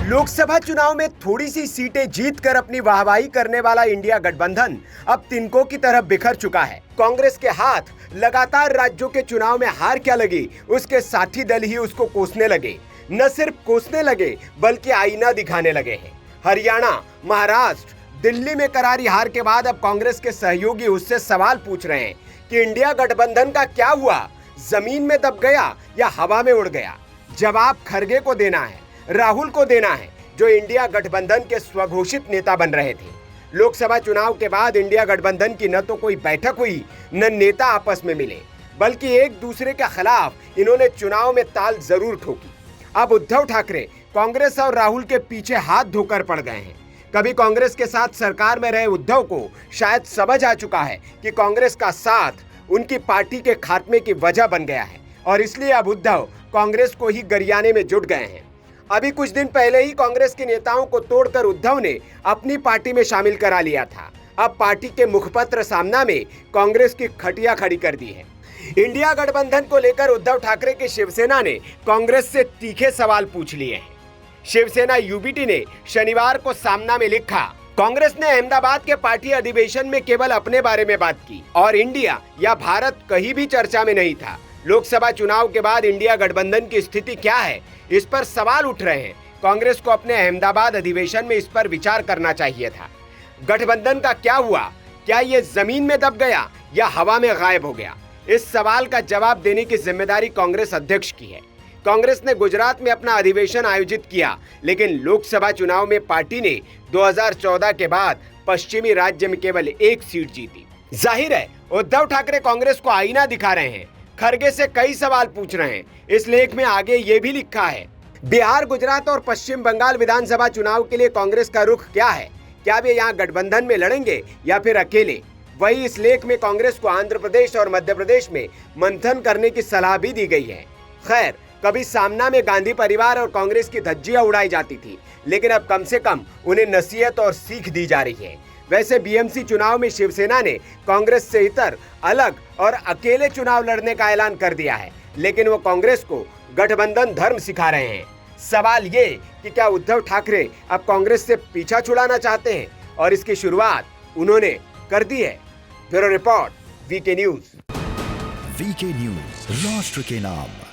लोकसभा चुनाव में थोड़ी सी सीटें जीतकर अपनी वाहवाही करने वाला इंडिया गठबंधन अब तिनकों की तरह बिखर चुका है। कांग्रेस के हाथ लगातार राज्यों के चुनाव में हार क्या लगी, उसके साथी दल ही उसको कोसने लगे। न सिर्फ कोसने लगे बल्कि आईना दिखाने लगे हैं। हरियाणा, महाराष्ट्र, दिल्ली में करारी हार के बाद अब कांग्रेस के सहयोगी उससे सवाल पूछ रहे हैं कि इंडिया गठबंधन का क्या हुआ, जमीन में दब गया या हवा में उड़ गया। जवाब खरगे को देना है, राहुल को देना है, जो इंडिया गठबंधन के स्वघोषित नेता बन रहे थे। लोकसभा चुनाव के बाद इंडिया गठबंधन की न तो कोई बैठक हुई, न नेता आपस में मिले, बल्कि एक दूसरे के खिलाफ इन्होंने चुनाव में ताल जरूर ठोकी। अब उद्धव ठाकरे कांग्रेस और राहुल के पीछे हाथ धोकर पड़ गए हैं। कभी कांग्रेस के साथ सरकार में रहे उद्धव को शायद समझ आ चुका है कि कांग्रेस का साथ उनकी पार्टी के खात्मे की वजह बन गया है और इसलिए अब उद्धव कांग्रेस को ही गरियाने में जुट गए हैं। अभी कुछ दिन पहले ही कांग्रेस के नेताओं को तोड़कर उद्धव ने अपनी पार्टी में शामिल करा लिया था। अब पार्टी के मुखपत्र सामना में कांग्रेस की खटिया खड़ी कर दी है। इंडिया गठबंधन को लेकर उद्धव ठाकरे की शिवसेना ने कांग्रेस से तीखे सवाल पूछ लिए हैं। शिवसेना यूबीटी ने शनिवार को सामना में लिखा, कांग्रेस ने अहमदाबाद के पार्टी अधिवेशन में केवल अपने बारे में बात की और इंडिया या भारत कहीं भी चर्चा में नहीं था। लोकसभा चुनाव के बाद इंडिया गठबंधन की स्थिति क्या है, इस पर सवाल उठ रहे हैं। कांग्रेस को अपने अहमदाबाद अधिवेशन में इस पर विचार करना चाहिए था। गठबंधन का क्या हुआ, क्या ये जमीन में दब गया या हवा में गायब हो गया? इस सवाल का जवाब देने की जिम्मेदारी कांग्रेस अध्यक्ष की है। कांग्रेस ने गुजरात में अपना अधिवेशन आयोजित किया, लेकिन लोकसभा चुनाव में पार्टी ने 2014 के बाद पश्चिमी राज्य में केवल एक सीट जीती। जाहिर है उद्धव ठाकरे कांग्रेस को आईना दिखा रहे हैं, खरगे से कई सवाल पूछ रहे हैं। इस लेख में आगे ये भी लिखा है, बिहार, गुजरात और पश्चिम बंगाल विधानसभा चुनाव के लिए कांग्रेस का रुख क्या है? क्या वे यहाँ गठबंधन में लड़ेंगे या फिर अकेले? वही इस लेख में कांग्रेस को आंध्र प्रदेश और मध्य प्रदेश में मंथन करने की सलाह भी दी गई है। खैर, कभी सामना में गांधी परिवार और कांग्रेस की धज्जियां उड़ाई जाती थी, लेकिन अब कम से कम उन्हें नसीहत और सीख दी जा रही है। वैसे बीएमसी चुनाव में शिवसेना ने कांग्रेस से इतर अलग और अकेले चुनाव लड़ने का ऐलान कर दिया है, लेकिन वो कांग्रेस को गठबंधन धर्म सिखा रहे हैं। सवाल ये कि क्या उद्धव ठाकरे अब कांग्रेस से पीछा छुड़ाना चाहते हैं, और इसकी शुरुआत उन्होंने कर दी है। Bureau report, VK news. VK news, राष्ट्र के नाम।